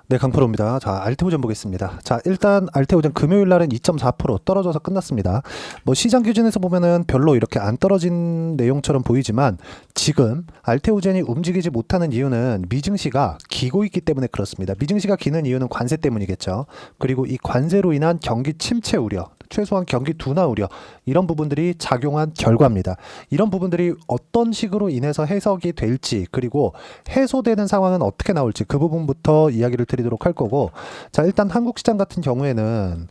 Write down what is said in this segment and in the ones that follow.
네, 강프로입니다. 자, 알테오전 보겠습니다. 자, 일단 알테오전 금요일 날은 2.4% 떨어져서 끝났습니다. 뭐 시장 기준에서 보면은 별로 이렇게 안 떨어진 내용처럼 보이지만 지금 알테오전이 움직이지 못하는 이유는 미증시가 기고 있기 때문에 그렇습니다. 미증시가 기는 이유는 관세 때문이겠죠. 그리고 이 관세로 인한 경기 침체 우려, 최소한 경기 둔화 우려, 이런 부분들이 작용한 결과입니다. 이런 부분들이 어떤 식으로 인해서 해석이 될지, 그리고 해소되는 상황은 어떻게 나올지 그 부분부터 이야기를 드리도록 할 거고, 자, 일단 한국 시장 같은 경우에는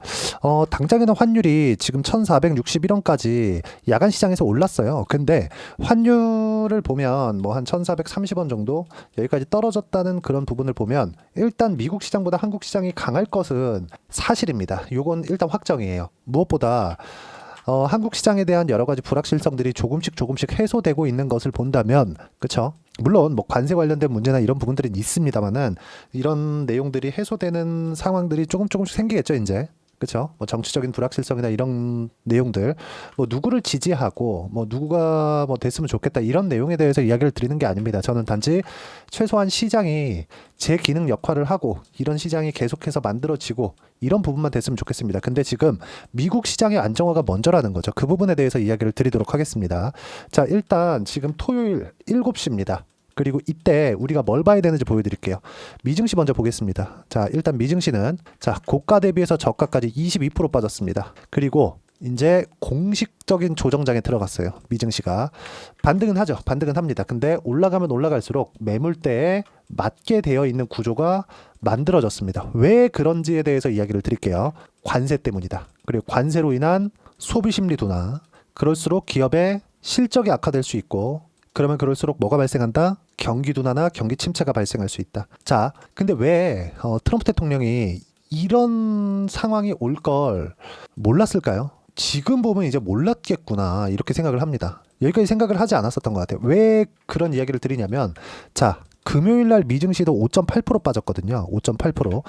당장에는 환율이 지금 1461원까지 야간 시장에서 올랐어요. 근데 환율을 보면 뭐 한 1430원 정도 여기까지 떨어졌다는 그런 부분을 보면 일단 미국 시장보다 한국 시장이 강할 것은 사실입니다. 요건 일단 확정이에요. 무엇보다 한국 시장에 대한 여러 가지 불확실성들이 조금씩 해소되고 있는 것을 본다면, 그쵸? 물론 뭐 관세 관련된 문제나 이런 부분들은 있습니다만은 이런 내용들이 해소되는 상황들이 조금씩 생기겠죠, 이제. 그쵸? 뭐 정치적인 불확실성이나 이런 내용들, 뭐 누구를 지지하고 뭐 누구가 뭐 됐으면 좋겠다 이런 내용에 대해서 이야기를 드리는 게 아닙니다. 저는 단지 최소한 시장이 제 기능 역할을 하고 이런 시장이 계속해서 만들어지고 이런 부분만 됐으면 좋겠습니다. 근데 지금 미국 시장의 안정화가 먼저라는 거죠. 그 부분에 대해서 이야기를 드리도록 하겠습니다. 자, 일단 지금 토요일 7시입니다. 그리고 이때 우리가 뭘 봐야 되는지 보여드릴게요. 미증시 먼저 보겠습니다. 자, 일단 미증시는 자, 고가 대비해서 저가까지 22% 빠졌습니다. 그리고 이제 공식적인 조정장에 들어갔어요. 미증시가 반등은 하죠. 반등은 합니다. 근데 올라가면 올라갈수록 매물대에 맞게 되어 있는 구조가 만들어졌습니다. 왜 그런지에 대해서 이야기를 드릴게요. 관세 때문이다. 그리고 관세로 인한 소비 심리 둔화. 그럴수록 기업의 실적이 악화될 수 있고, 그러면 그럴수록 뭐가 발생한다? 경기 둔화나 경기 침체가 발생할 수 있다. 자, 근데 왜 트럼프 대통령이 이런 상황이 올 걸 몰랐을까요? 지금 보면 이제 몰랐겠구나 이렇게 생각을 합니다. 여기까지 생각을 하지 않았었던 것 같아요. 왜 그런 이야기를 드리냐면, 자, 금요일 날 미증시도 5.8% 빠졌거든요. 5.8%.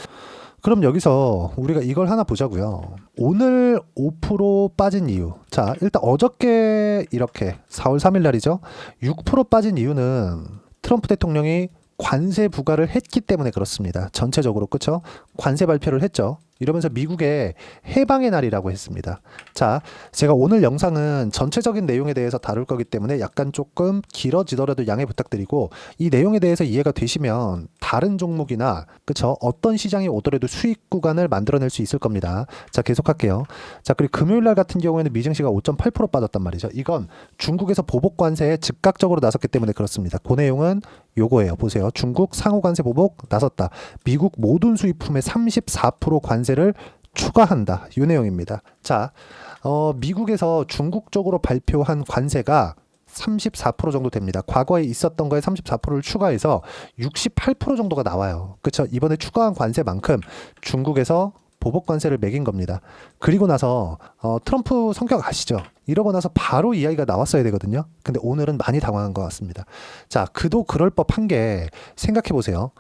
그럼 여기서 우리가 이걸 하나 보자고요. 오늘 5% 빠진 이유. 자, 일단 어저께 이렇게 4월 3일 날이죠. 6% 빠진 이유는 트럼프 대통령이 관세 부과를 했기 때문에 그렇습니다. 전체적으로, 그쵸? 관세 발표를 했죠. 이러면서 미국의 해방의 날이라고 했습니다. 자, 제가 오늘 영상은 전체적인 내용에 대해서 다룰 거기 때문에 약간 조금 길어지더라도 양해 부탁드리고, 이 내용에 대해서 이해가 되시면 다른 종목이나, 그쵸? 어떤 시장이 오더라도 수익 구간을 만들어낼 수 있을 겁니다. 자, 계속할게요. 자, 그리고 금요일 날 같은 경우에는 미증시가 5.8% 빠졌단 말이죠. 이건 중국에서 보복 관세에 즉각적으로 나섰기 때문에 그렇습니다. 그 내용은 요거예요. 보세요. 중국 상호 관세 보복 나섰다. 미국 모든 수입품에 34% 관세를 추가한다. 이 내용입니다. 자, 미국에서 중국 쪽으로 발표한 관세가 34% 정도 됩니다. 과거에 있었던 거에 34%를 추가해서 68% 정도가 나와요. 그렇죠? 이번에 추가한 관세만큼 중국에서 보복 관세를 매긴 겁니다. 그리고 나서 트럼프 성격 아시죠? 이러고 나서 바로 이야기가 나왔어야 되거든요. 근데 오늘은 많이 당황한 것 같습니다. 자, 그도 그럴 법한 게, 생각해 보세요.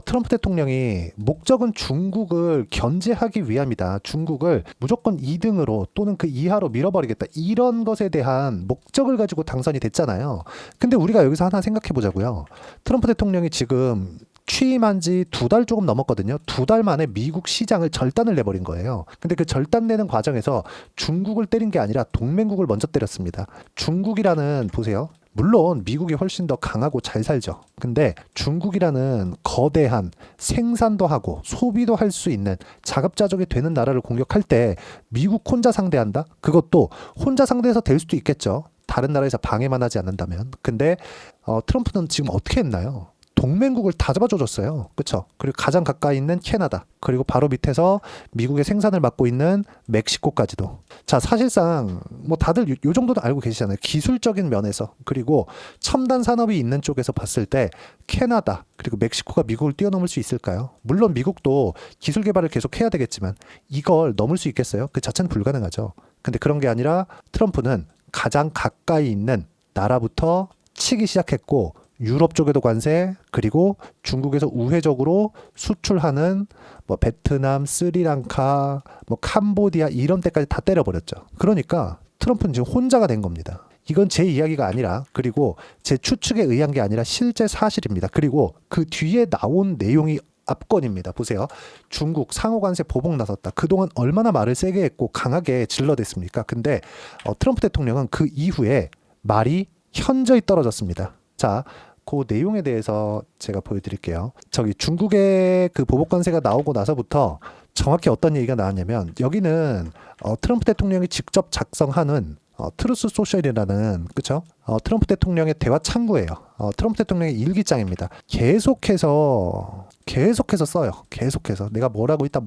트럼프 대통령이 목적은 중국을 견제하기 위함이다. 중국을 무조건 2등으로 또는 그 이하로 밀어버리겠다. 이런 것에 대한 목적을 가지고 당선이 됐잖아요. 근데 우리가 여기서 하나 생각해 보자고요. 트럼프 대통령이 지금 취임한 지 2달 조금 넘었거든요. 2달 만에 미국 시장을 절단을 내버린 거예요. 근데 그 절단 내는 과정에서 중국을 때린 게 아니라 동맹국을 먼저 때렸습니다. 중국이라는, 보세요. 물론 미국이 훨씬 더 강하고 잘 살죠. 근데 중국이라는 거대한 생산도 하고 소비도 할 수 있는 자급자족이 되는 나라를 공격할 때 미국 혼자 상대한다? 그것도 혼자 상대해서 될 수도 있겠죠. 다른 나라에서 방해만 하지 않는다면. 근데 트럼프는 지금 어떻게 했나요? 동맹국을 다 잡아줘줬어요. 그쵸? 그리고 가장 가까이 있는 캐나다, 그리고 바로 밑에서 미국의 생산을 맡고 있는 멕시코까지도. 자, 사실상 뭐 다들 요 정도는 알고 계시잖아요. 기술적인 면에서, 그리고 첨단 산업이 있는 쪽에서 봤을 때 캐나다 그리고 멕시코가 미국을 뛰어넘을 수 있을까요? 물론 미국도 기술 개발을 계속 해야 되겠지만 이걸 넘을 수 있겠어요? 그 자체는 불가능하죠. 근데 그런 게 아니라 트럼프는 가장 가까이 있는 나라부터 치기 시작했고, 유럽 쪽에도 관세, 그리고 중국에서 우회적으로 수출하는 뭐 베트남, 스리랑카, 뭐 캄보디아 이런 데까지 다 때려버렸죠. 그러니까 트럼프는 지금 혼자가 된 겁니다. 이건 제 이야기가 아니라, 그리고 제 추측에 의한 게 아니라 실제 사실입니다. 그리고 그 뒤에 나온 내용이 압권입니다. 보세요. 중국 상호관세 보복 나섰다. 그동안 얼마나 말을 세게 했고 강하게 질러댔습니까? 근데 트럼프 대통령은 그 이후에 말이 현저히 떨어졌습니다. 자, 그 내용에 대해서 제가 보여드릴게요. 저기 중국의 그 보복 관세가 나오고 나서부터 정확히 어떤 얘기가 나왔냐면 여기는 트럼프 대통령이 직접 작성하는 트루스 소셜이라는 그쵸? 트럼프 대통령의 대화 창구예요. 트럼프 대통령의 일기장입니다. 계속해서 써요. 계속해서 내가 뭐라고 있다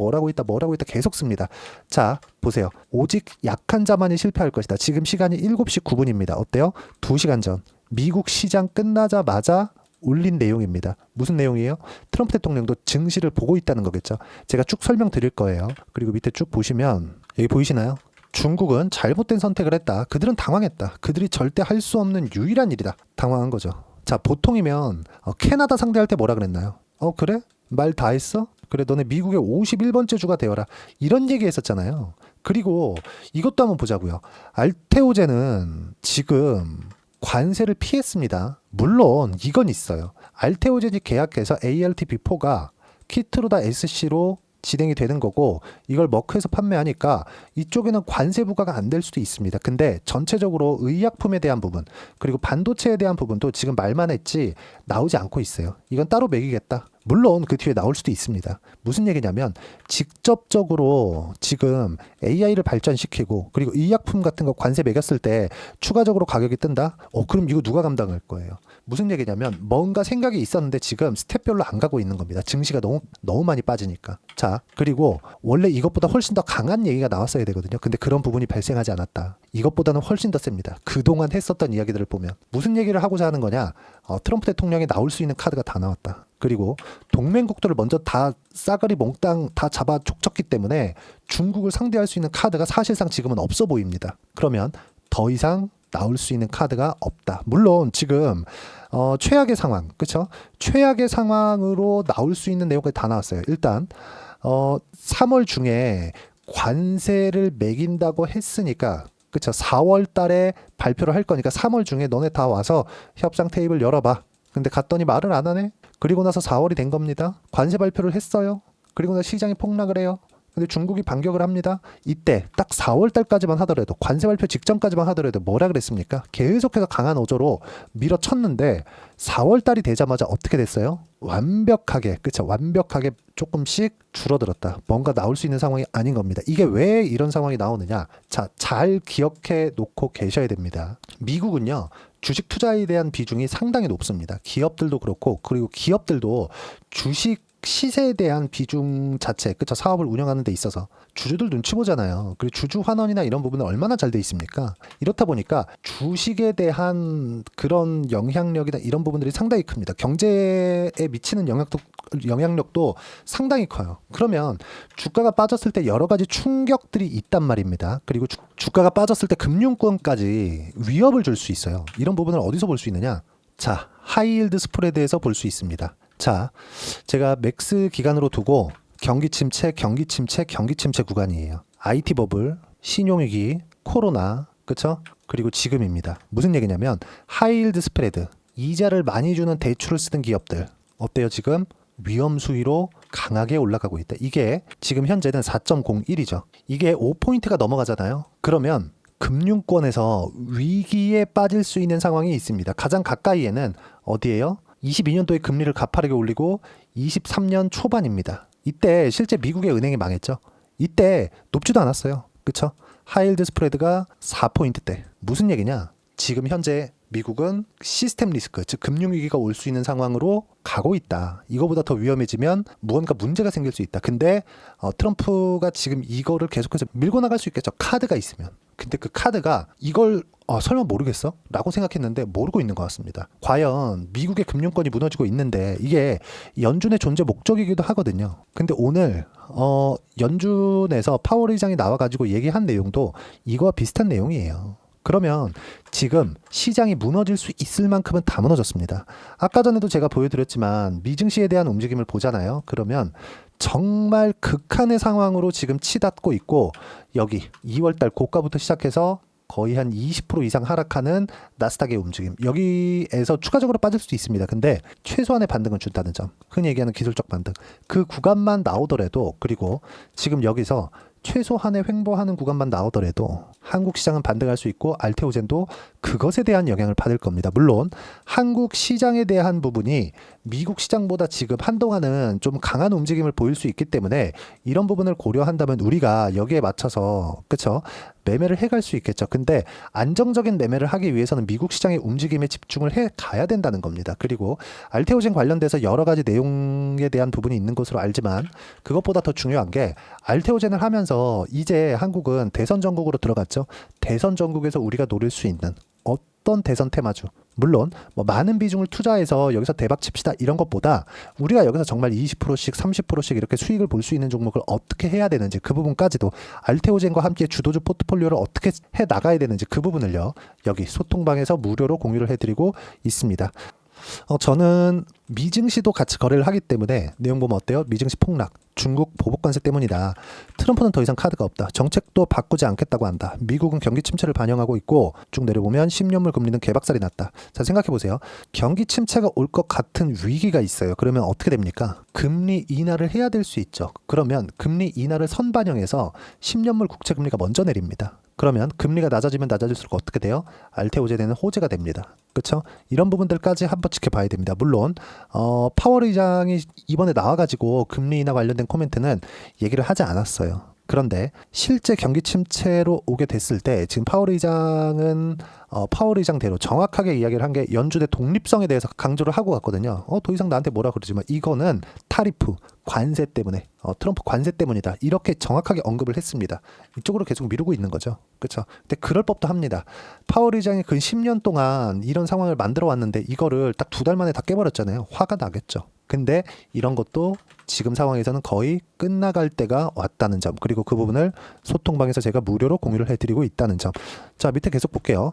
계속 씁니다. 자, 보세요. 오직 약한 자만이 실패할 것이다. 지금 시간이 7시 9분입니다. 어때요? 2시간 전 미국 시장 끝나자마자 올린 내용입니다. 무슨 내용이에요? 트럼프 대통령도 증시를 보고 있다는 거겠죠. 제가 쭉 설명드릴 거예요. 그리고 밑에 쭉 보시면 여기 보이시나요? 중국은 잘못된 선택을 했다. 그들은 당황했다. 그들이 절대 할 수 없는 유일한 일이다. 당황한 거죠. 자, 보통이면 캐나다 상대할 때 뭐라 그랬나요? 그래? 말 다 했어? 그래, 너네 미국의 51번째 주가 되어라. 이런 얘기 했었잖아요. 그리고 이것도 한번 보자고요. 알테오젠은 지금 관세를 피했습니다. 물론 이건 있어요. 알테오젠이 계약해서 ALT-B4가 키트로다 SC로 진행이 되는 거고 이걸 머크에서 판매하니까 이쪽에는 관세 부과가 안 될 수도 있습니다. 근데 전체적으로 의약품에 대한 부분 그리고 반도체에 대한 부분도 지금 말만 했지 나오지 않고 있어요. 이건 따로 매기겠다. 물론 그 뒤에 나올 수도 있습니다. 무슨 얘기냐면 직접적으로 지금 AI를 발전시키고 그리고 의약품 같은 거 관세 매겼을 때 추가적으로 가격이 뜬다? 그럼 이거 누가 감당할 거예요? 무슨 얘기냐면 뭔가 생각이 있었는데 지금 스텝별로 안 가고 있는 겁니다. 증시가 너무 많이 빠지니까. 자, 그리고 원래 이것보다 훨씬 더 강한 얘기가 나왔어야 되거든요. 근데 그런 부분이 발생하지 않았다. 이것보다는 훨씬 더 셉니다. 그동안 했었던 이야기들을 보면 무슨 얘기를 하고자 하는 거냐? 트럼프 대통령이 나올 수 있는 카드가 다 나왔다. 그리고 동맹국들을 먼저 다 싸그리 몽땅 다 잡아 족쳤기 때문에 중국을 상대할 수 있는 카드가 사실상 지금은 없어 보입니다. 그러면 더 이상 나올 수 있는 카드가 없다. 물론 지금 최악의 상황, 그렇죠? 최악의 상황으로 나올 수 있는 내용까지 다 나왔어요. 일단 3월 중에 관세를 매긴다고 했으니까 그렇죠? 4월 달에 발표를 할 거니까 3월 중에 너네 다 와서 협상 테이블 열어봐. 근데 갔더니 말을 안 하네. 그리고 나서 4월이 된 겁니다. 관세 발표를 했어요. 그리고 나서 시장이 폭락을 해요. 근데 중국이 반격을 합니다. 이때 딱 4월 달까지만 하더라도 관세 발표 직전까지만 하더라도 뭐라 그랬습니까? 계속해서 강한 어조로 밀어쳤는데 4월 달이 되자마자 어떻게 됐어요? 완벽하게 그쵸? 완벽하게 조금씩 줄어들었다. 뭔가 나올 수 있는 상황이 아닌 겁니다. 이게 왜 이런 상황이 나오느냐? 자, 잘 기억해 놓고 계셔야 됩니다. 미국은요. 주식 투자에 대한 비중이 상당히 높습니다. 기업들도 그렇고 그리고 기업들도 주식 시세에 대한 비중 자체, 그쵸? 사업을 운영하는 데 있어서 주주들 눈치 보잖아요. 그리고 주주 환원이나 이런 부분은 얼마나 잘 돼 있습니까? 이렇다 보니까 주식에 대한 그런 영향력이나 이런 부분들이 상당히 큽니다. 경제에 미치는 영향력도 상당히 커요. 그러면 주가가 빠졌을 때 여러 가지 충격들이 있단 말입니다. 그리고 주가가 빠졌을 때 금융권까지 위협을 줄 수 있어요. 이런 부분을 어디서 볼 수 있느냐? 자, 하이힐드 스프레드에서 볼 수 있습니다. 자, 제가 맥스 기간으로 두고 경기 침체 구간이에요. IT 버블, 신용위기, 코로나, 그쵸? 그리고 지금입니다. 무슨 얘기냐면 하이힐드 스프레드, 이자를 많이 주는 대출을 쓰는 기업들 어때요 지금? 위험 수위로 강하게 올라가고 있다. 이게 지금 현재는 4.01이죠. 이게 5포인트가 넘어가잖아요. 그러면 금융권에서 위기에 빠질 수 있는 상황이 있습니다. 가장 가까이에는 어디예요? 22년도에 금리를 가파르게 올리고 23년 초반입니다. 이때 실제 미국의 은행이 망했죠. 이때 높지도 않았어요. 그쵸? 하이힐드 스프레드가 4포인트대. 무슨 얘기냐? 지금 현재 미국은 시스템 리스크, 즉 금융위기가 올 수 있는 상황으로 가고 있다. 이거보다 더 위험해지면 무언가 문제가 생길 수 있다. 근데 트럼프가 지금 이거를 계속해서 밀고 나갈 수 있겠죠. 카드가 있으면. 근데 그 카드가 이걸 설마 모르겠어? 라고 생각했는데 모르고 있는 것 같습니다. 과연 미국의 금융권이 무너지고 있는데 이게 연준의 존재 목적이기도 하거든요. 근데 오늘 연준에서 파월 의장이 나와가지고 얘기한 내용도 이거와 비슷한 내용이에요. 그러면 지금 시장이 무너질 수 있을 만큼은 다 무너졌습니다. 아까 전에도 제가 보여드렸지만 미증시에 대한 움직임을 보잖아요. 그러면 정말 극한의 상황으로 지금 치닫고 있고 여기 2월달 고가부터 시작해서 거의 한 20% 이상 하락하는 나스닥의 움직임. 여기에서 추가적으로 빠질 수도 있습니다. 근데 최소한의 반등은 준다는 점. 흔히 얘기하는 기술적 반등. 그 구간만 나오더라도, 그리고 지금 여기서 최소한의 횡보하는 구간만 나오더라도 한국 시장은 반등할 수 있고 알테오젠도 그것에 대한 영향을 받을 겁니다. 물론 한국 시장에 대한 부분이 미국 시장보다 지금 한동안은 좀 강한 움직임을 보일 수 있기 때문에 이런 부분을 고려한다면 우리가 여기에 맞춰서 그쵸? 매매를 해갈 수 있겠죠. 근데 안정적인 매매를 하기 위해서는 미국 시장의 움직임에 집중을 해 가야 된다는 겁니다. 그리고 알테오젠 관련돼서 여러 가지 내용에 대한 부분이 있는 것으로 알지만 그것보다 더 중요한 게 알테오젠을 하면서 이제 한국은 대선 전국으로 들어갔죠. 대선 전국에서 우리가 노릴 수 있는 어떤 대선 테마주, 물론 뭐 많은 비중을 투자해서 여기서 대박 칩시다 이런 것보다 우리가 여기서 정말 20%씩 30%씩 이렇게 수익을 볼 수 있는 종목을 어떻게 해야 되는지 그 부분까지도 알테오젠과 함께 주도주 포트폴리오를 어떻게 해 나가야 되는지 그 부분을요 여기 소통방에서 무료로 공유를 해드리고 있습니다. 저는 미증시도 같이 거래를 하기 때문에 내용 보면 어때요? 미증시 폭락, 중국 보복 관세 때문이다. 트럼프는 더 이상 카드가 없다. 정책도 바꾸지 않겠다고 한다. 미국은 경기 침체를 반영하고 있고 쭉 내려보면 10년물 금리는 개박살이 났다. 자, 생각해보세요. 경기 침체가 올 것 같은 위기가 있어요. 그러면 어떻게 됩니까? 금리 인하를 해야 될 수 있죠. 그러면 금리 인하를 선반영해서 10년물 국채 금리가 먼저 내립니다. 그러면 금리가 낮아지면 낮아질수록 어떻게 돼요? 알테오젠에는 호재가 됩니다. 그렇죠? 이런 부분들까지 한번 지켜봐야 됩니다. 물론 파월 의장이 이번에 나와가지고 금리 인하 관련된 코멘트는 얘기를 하지 않았어요. 그런데 실제 경기 침체로 오게 됐을 때 지금 파월 의장은 파월 의장대로 정확하게 이야기를 한 게 연준의 독립성에 대해서 강조를 하고 갔거든요. 더 이상 나한테 뭐라 그러지만 이거는 타리프 관세 때문에 트럼프 관세 때문이다. 이렇게 정확하게 언급을 했습니다. 이쪽으로 계속 미루고 있는 거죠. 그렇죠? 근데 그럴 법도 합니다. 파월 의장이 근 10년 동안 이런 상황을 만들어 왔는데 이거를 딱 2달 만에 다 깨버렸잖아요. 화가 나겠죠. 근데 이런 것도 지금 상황에서는 거의 끝나갈 때가 왔다는 점, 그리고 그 부분을 소통방에서 제가 무료로 공유를 해드리고 있다는 점. 자, 밑에 계속 볼게요.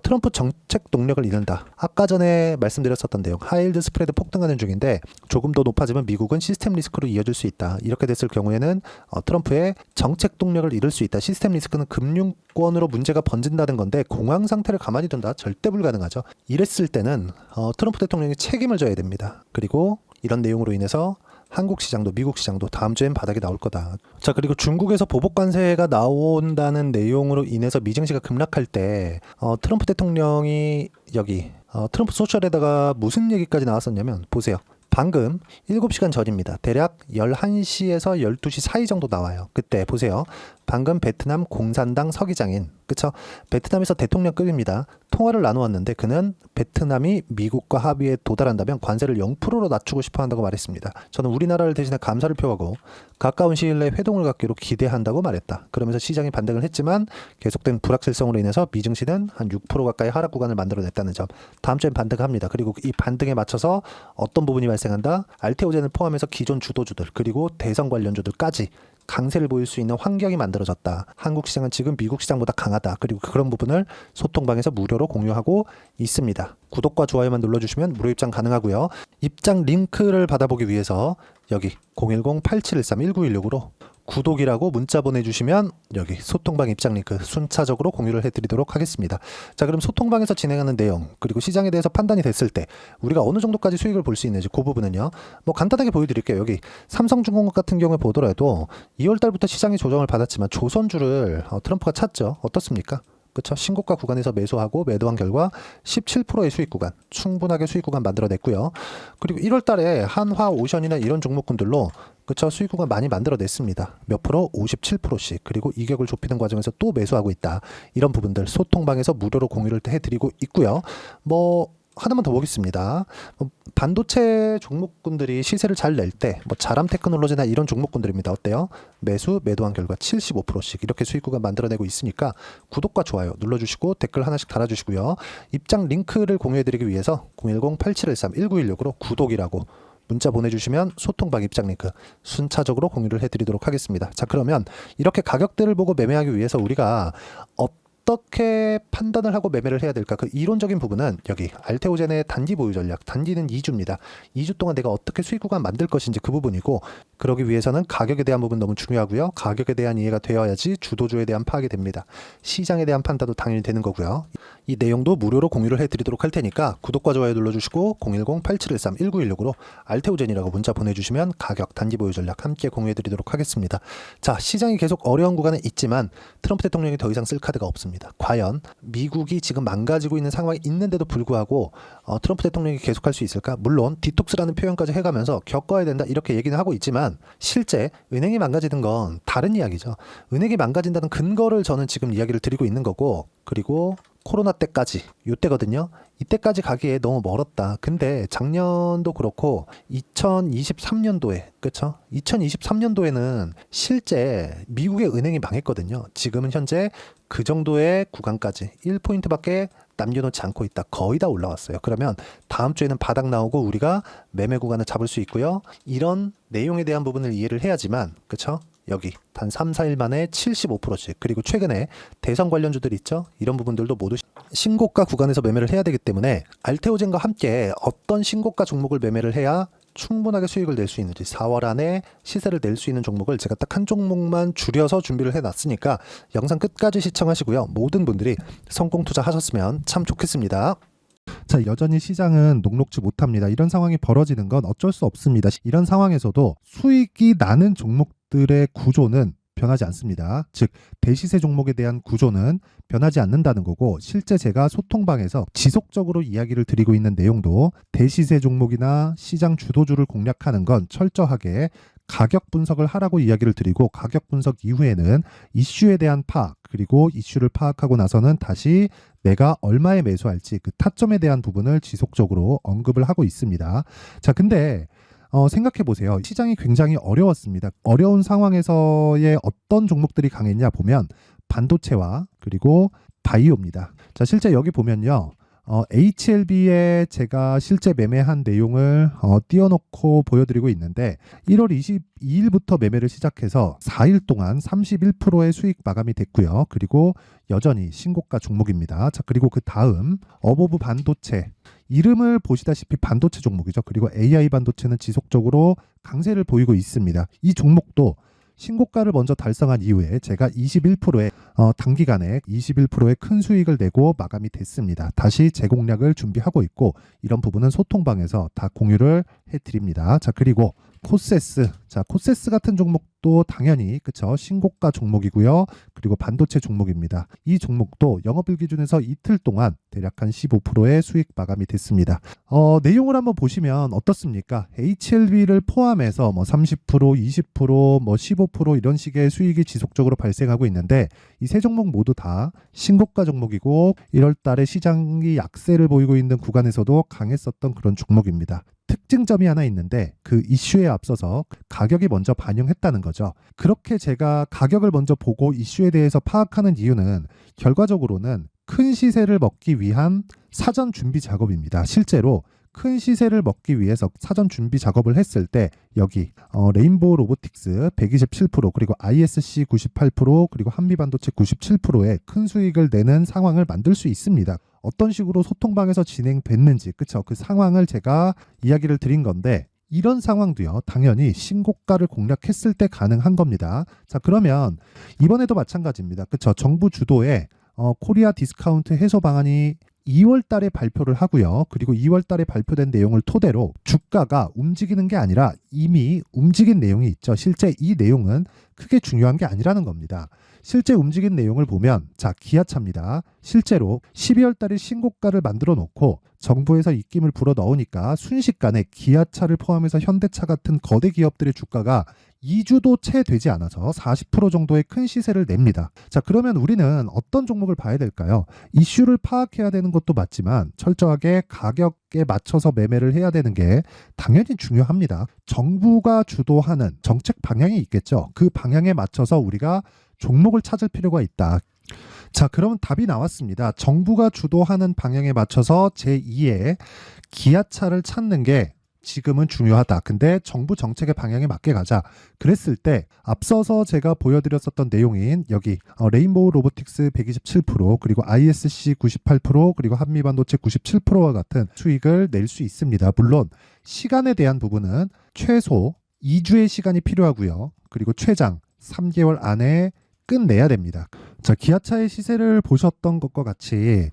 트럼프 정책 동력을 잃는다. 아까 전에 말씀드렸었던 내용, 하이힐드 스프레드 폭등하는 중인데 조금 더 높아지면 미국은 시스템 리스크로 이어질 수 있다. 이렇게 됐을 경우에는 트럼프의 정책 동력을 잃을 수 있다. 시스템 리스크는 금융권으로 문제가 번진다는 건데 공황 상태를 가만히 둔다? 절대 불가능하죠. 이랬을 때는 트럼프 대통령이 책임을 져야 됩니다. 그리고 이런 내용으로 인해서 한국 시장도 미국 시장도 다음 주엔 바닥이 나올 거다. 자, 그리고 중국에서 보복 관세가 나온다는 내용으로 인해서 미증시가 급락할 때 트럼프 대통령이 여기 트럼프 소셜에다가 무슨 얘기까지 나왔었냐면 보세요. 방금 7시간 전입니다. 대략 11시에서 12시 사이 정도 나와요. 그때 보세요. 방금 베트남 공산당 서기장인, 그쵸? 베트남에서 대통령급입니다. 통화를 나누었는데 그는 베트남이 미국과 합의에 도달한다면 관세를 0%로 낮추고 싶어 한다고 말했습니다. 저는 우리나라를 대신해 감사를 표하고 가까운 시일 내에 회동을 갖기로 기대한다고 말했다. 그러면서 시장이 반등을 했지만 계속된 불확실성으로 인해서 미증시는 한 6% 가까이 하락 구간을 만들어냈다는 점. 다음 주엔 반등합니다. 그리고 이 반등에 맞춰서 어떤 부분이 발생한다? 알테오젠을 포함해서 기존 주도주들 그리고 대선 관련주들까지 강세를 보일 수 있는 환경이 만들어졌다. 한국 시장은 지금 미국 시장보다 강하다. 그리고 그런 부분을 소통방에서 무료로 공유하고 있습니다. 구독과 좋아요만 눌러주시면 무료 입장 가능하고요. 입장 링크를 받아보기 위해서 여기 010-8713-1916으로 구독이라고 문자 보내주시면 여기 소통방 입장 링크 순차적으로 공유를 해드리도록 하겠습니다. 자, 그럼 소통방에서 진행하는 내용 그리고 시장에 대해서 판단이 됐을 때 우리가 어느 정도까지 수익을 볼 수 있는지 그 부분은요. 뭐 간단하게 보여드릴게요. 여기 삼성중공업 같은 경우에 보더라도 2월 달부터 시장이 조정을 받았지만 조선주를 트럼프가 찼죠. 어떻습니까? 그쵸? 신고가 구간에서 매수하고 매도한 결과 17%의 수익 구간, 충분하게 수익 구간 만들어냈고요. 그리고 1월 달에 한화, 오션이나 이런 종목군들로 그쵸? 수익 구간 많이 만들어냈습니다. 몇 프로? 57%씩. 그리고 이격을 좁히는 과정에서 또 매수하고 있다. 이런 부분들 소통방에서 무료로 공유를 해드리고 있고요. 뭐 하나만 더 보겠습니다. 반도체 종목군들이 시세를 잘 낼 때 자람 테크놀로지나 이런 종목군들입니다. 어때요? 매수, 매도한 결과 75%씩 이렇게 수익구간 만들어내고 있으니까 구독과 좋아요 눌러주시고 댓글 하나씩 달아주시고요. 입장 링크를 공유해드리기 위해서 010-8713-1916으로 구독이라고 문자 보내주시면 소통방 입장 링크 순차적으로 공유를 해드리도록 하겠습니다. 자, 그러면 이렇게 가격대를 보고 매매하기 위해서 우리가 어떻게 판단을 하고 매매를 해야 될까? 그 이론적인 부분은 여기 알테오젠의 단기 보유 전략, 단기는 2주입니다. 2주 동안 내가 어떻게 수익 구간 만들 것인지 그 부분이고, 그러기 위해서는 가격에 대한 부분 너무 중요하고요. 가격에 대한 이해가 되어야지 주도주에 대한 파악이 됩니다. 시장에 대한 판단도 당연히 되는 거고요. 이 내용도 무료로 공유를 해드리도록 할 테니까 구독과 좋아요 눌러주시고 010-8713-1916으로 알테오젠이라고 문자 보내주시면 가격, 단기 보유 전략 함께 공유해드리도록 하겠습니다. 자, 시장이 계속 어려운 구간에 있지만 트럼프 대통령이 더 이상 쓸 카드가 없습니다. 과연 미국이 지금 망가지고 있는 상황이 있는데도 불구하고 트럼프 대통령이 계속할 수 있을까? 물론 디톡스라는 표현까지 해가면서 겪어야 된다 이렇게 얘기는 하고 있지만 실제 은행이 망가지는 건 다른 이야기죠. 은행이 망가진다는 근거를 저는 지금 이야기를 드리고 있는 거고, 그리고 코로나 때까지, 이때거든요. 이때까지 가기에 너무 멀었다. 근데 작년도 그렇고 2023년도에, 그쵸? 2023년도에는 실제 미국의 은행이 망했거든요. 지금은 현재 그 정도의 구간까지 1포인트밖에 남겨놓지 않고 있다. 거의 다 올라왔어요. 그러면 다음 주에는 바닥 나오고 우리가 매매 구간을 잡을 수 있고요. 이런 내용에 대한 부분을 이해를 해야지만, 그쵸? 여기 단 3, 4일 만에 75%씩, 그리고 최근에 대선 관련주들 있죠? 이런 부분들도 모두 신고가 구간에서 매매를 해야 되기 때문에 알테오젠과 함께 어떤 신고가 종목을 매매를 해야 충분하게 수익을 낼 수 있는지, 4월 안에 시세를 낼 수 있는 종목을 제가 딱 한 종목만 줄여서 준비를 해놨으니까 영상 끝까지 시청하시고요. 모든 분들이 성공 투자하셨으면 참 좋겠습니다. 자, 여전히 시장은 녹록지 못합니다. 이런 상황이 벌어지는 건 어쩔 수 없습니다. 이런 상황에서도 수익이 나는 종목들의 구조는 변하지 않습니다. 즉, 대시세 종목에 대한 구조는 변하지 않는다는 거고, 실제 제가 소통방에서 지속적으로 이야기를 드리고 있는 내용도 대시세 종목이나 시장 주도주를 공략하는 건 철저하게 가격 분석을 하라고 이야기를 드리고, 가격 분석 이후에는 이슈에 대한 파악, 그리고 이슈를 파악하고 나서는 다시 내가 얼마에 매수할지 그 타점에 대한 부분을 지속적으로 언급을 하고 있습니다. 자, 근데 생각해 보세요. 시장이 굉장히 어려웠습니다. 어려운 상황에서의 어떤 종목들이 강했냐 보면 반도체와 그리고 바이오입니다. 자, 실제 여기 보면요. HLB에 제가 실제 매매한 내용을 띄워놓고 보여드리고 있는데, 1월 22일부터 매매를 시작해서 4일 동안 31%의 수익 마감이 됐고요. 그리고 여전히 신고가 종목입니다. 자, 그리고 그 다음 어보브 반도체, 이름을 보시다시피 반도체 종목이죠. 그리고 AI 반도체는 지속적으로 강세를 보이고 있습니다. 이 종목도 신고가를 먼저 달성한 이후에 제가 21%의 단기간에 21%의 큰 수익을 내고 마감이 됐습니다. 다시 재공략을 준비하고 있고, 이런 부분은 소통방에서 다 공유를 해드립니다. 자, 그리고 코세스, 자, 코세스 같은 종목도 당연히 그쵸, 신고가 종목이고요. 그리고 반도체 종목입니다. 이 종목도 영업일 기준에서 이틀 동안 대략 한 15%의 수익 마감이 됐습니다. 내용을 한번 보시면 어떻습니까? HLB를 포함해서 뭐 30%, 20%, 뭐 15% 이런 식의 수익이 지속적으로 발생하고 있는데, 이 세 종목 모두 다 신고가 종목이고 1월 달에 시장이 약세를 보이고 있는 구간에서도 강했었던 그런 종목입니다. 특징점이 하나 있는데, 그 이슈에 앞서서 가격이 먼저 반영했다는 거죠. 그렇게 제가 가격을 먼저 보고 이슈에 대해서 파악하는 이유는 결과적으로는 큰 시세를 먹기 위한 사전 준비 작업입니다. 실제로 큰 시세를 먹기 위해서 사전 준비 작업을 했을 때 여기 레인보우 로보틱스 127%, 그리고 ISC 98%, 그리고 한미반도체 97%의 큰 수익을 내는 상황을 만들 수 있습니다. 어떤 식으로 소통방에서 진행됐는지, 그쵸? 그 상황을 제가 이야기를 드린 건데, 이런 상황도요, 당연히 신고가를 공략했을 때 가능한 겁니다. 자, 그러면 이번에도 마찬가지입니다. 그쵸? 정부 주도의 코리아 디스카운트 해소 방안이 2월 달에 발표를 하고요. 그리고 2월 달에 발표된 내용을 토대로 주가가 움직이는 게 아니라 이미 움직인 내용이 있죠. 실제 이 내용은 크게 중요한 게 아니라는 겁니다. 실제 움직인 내용을 보면, 자, 기아차입니다. 실제로 12월 달에 신고가를 만들어 놓고 정부에서 입김을 불어 넣으니까 순식간에 기아차를 포함해서 현대차 같은 거대 기업들의 주가가 2주도 채 되지 않아서 40% 정도의 큰 시세를 냅니다. 자, 그러면 우리는 어떤 종목을 봐야 될까요? 이슈를 파악해야 되는 것도 맞지만 철저하게 가격에 맞춰서 매매를 해야 되는 게 당연히 중요합니다. 정부가 주도하는 정책 방향이 있겠죠. 그 방향에 맞춰서 우리가 종목을 찾을 필요가 있다. 자, 그럼 답이 나왔습니다. 정부가 주도하는 방향에 맞춰서 제2의 기아차를 찾는 게 지금은 중요하다. 근데 정부 정책의 방향에 맞게 가자. 그랬을 때 앞서서 제가 보여드렸었던 내용인 여기 레인보우 로보틱스 127% 그리고 ISC 98% 그리고 한미반도체 97%와 같은 수익을 낼 수 있습니다. 물론 시간에 대한 부분은 최소 2주의 시간이 필요하고요. 그리고 최장 3개월 안에 끝내야 됩니다. 자, 기아차의 시세를 보셨던 것과 같이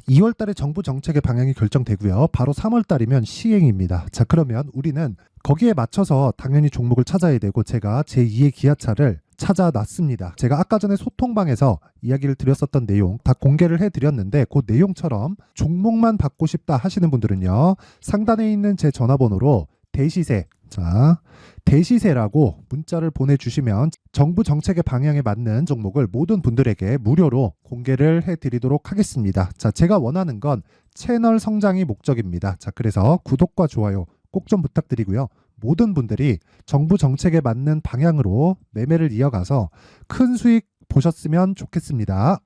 2월 달에 정부 정책의 방향이 결정되고요. 바로 3월 달이면 시행입니다. 자, 그러면 우리는 거기에 맞춰서 당연히 종목을 찾아야 되고 제가 제2의 기아차를 찾아놨습니다. 제가 아까 전에 소통방에서 이야기를 드렸었던 내용 다 공개를 해드렸는데 그 내용처럼 종목만 받고 싶다 하시는 분들은요. 상단에 있는 제 전화번호로 대시세, 자, 대시세라고 문자를 보내주시면 정부 정책의 방향에 맞는 종목을 모든 분들에게 무료로 공개를 해드리도록 하겠습니다. 자, 제가 원하는 건 채널 성장이 목적입니다. 자, 그래서 구독과 좋아요 꼭 좀 부탁드리고요. 모든 분들이 정부 정책에 맞는 방향으로 매매를 이어가서 큰 수익 보셨으면 좋겠습니다.